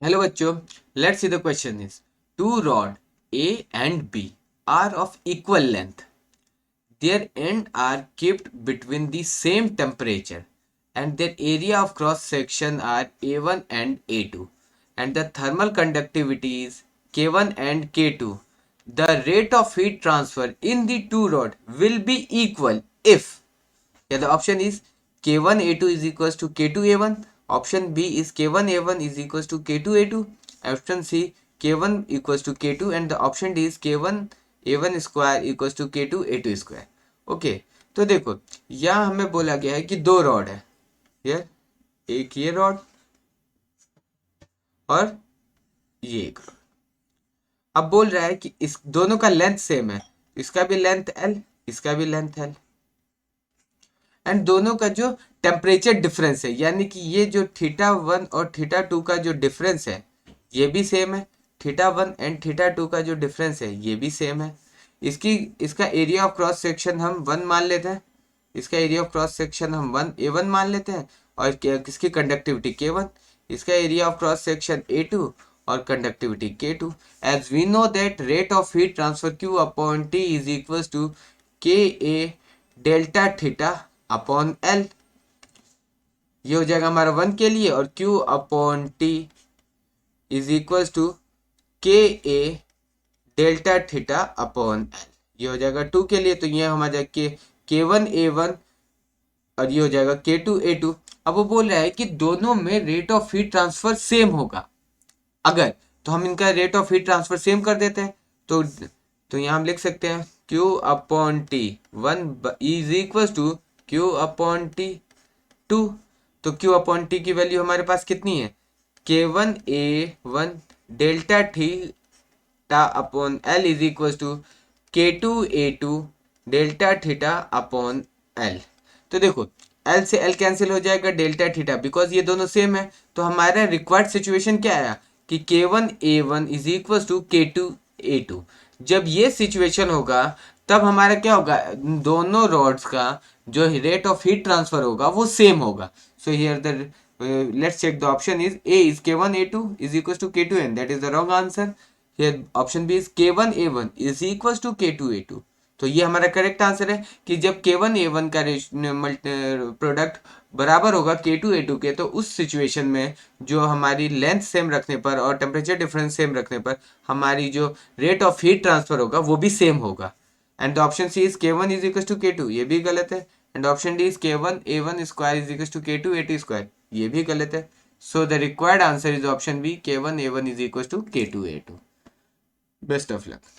Hello बच्चों, let's see the question is two rod A and B are of equal length. Their ends are kept between the same temperature and their area of cross section are A1 and A2 and the thermal conductivity is K1 and K2. The rate of heat transfer in the two rod will be equal if the option is K1A2 is equals to K2A1. Option B is K1A1 is equals to K2A2. Option C K1 equals to K2 and the option D is K1A1 square equals to K2A2 square. Okay तो देखो यहाँ हमें बोला गया है कि दो rod है ये एक ये रॉड और ये एक रॉड। अब बोल रहा है कि इस दोनों का लेंथ सेम है, इसका भी लेंथ एल इसका भी लेंथ एल एंड दोनों का जो टेम्परेचर डिफरेंस है यानी कि ये जो थीटा वन और थीटा टू का जो डिफरेंस है ये भी सेम है। Theta one and theta two का जो डिफरेंस है ये भी सेम है। इसका एरिया ऑफ क्रॉस सेक्शन हम वन मान लेते हैं, इसका एरिया ऑफ क्रॉस सेक्शन हम A1 मान लेते हैं और किसकी कंडक्टिविटी K1, इसका area of cross section A2 और conductivity K2। As we know that rate of heat transfer Q upon T is equals to KA delta theta upon L। ये हो जाएगा हमारा वन के लिए और Q upon T is equals to KA delta theta upon L। ये हो जाएगा टू के लिए, तो ये हमारा K1A1 और ये हो जाएगा K2A2। अब वो बोल रहा है कि दोनों में rate of heat transfer same होगा अगर, तो हम इनका rate of heat transfer same कर देते हैं। तो यहाँ हम लिख सकते हैं Q upon T one is equal to Q upon T two. तो Q अपॉन टी की वैल्यू हमारे पास कितनी है K1A1 delta theta upon L is equal to K2A2 delta theta upon L। तो देखो L से L कैंसिल हो जाएगा डेल्टा थीटा बिकॉज ये दोनों सेम है। तो हमारा रिक्वायर्ड सिचुएशन क्या आया कि K1A1 is equal to K2A2। जब ये सिचुएशन होगा तब हमारा क्या होगा, दोनों रॉड्स का जो रेट ऑफ हीट ट्रांसफर होगा वो सेम होगा। So here the let's check the option is A is K1A2 is equals to K2N, that is the wrong answer. Here option B is K1A1 is equals to K2A2। तो ये हमारा correct answer है कि जब K1A1 का product बराबर होगा K2A2 के, तो उस सिचुएशन में जो हमारी लेंथ सेम रखने पर और टेम्परेचर डिफरेंस सेम रखने पर हमारी जो रेट ऑफ हीट ट्रांसफर होगा वो भी सेम होगा। And the option C is K1 is equal to K2, ये भी गलत है। And option D is K1A1 square is equal to K2A2 square, ये भी गलत है। So the required answer is option B K1A1 is equal to K2A2। Best of luck.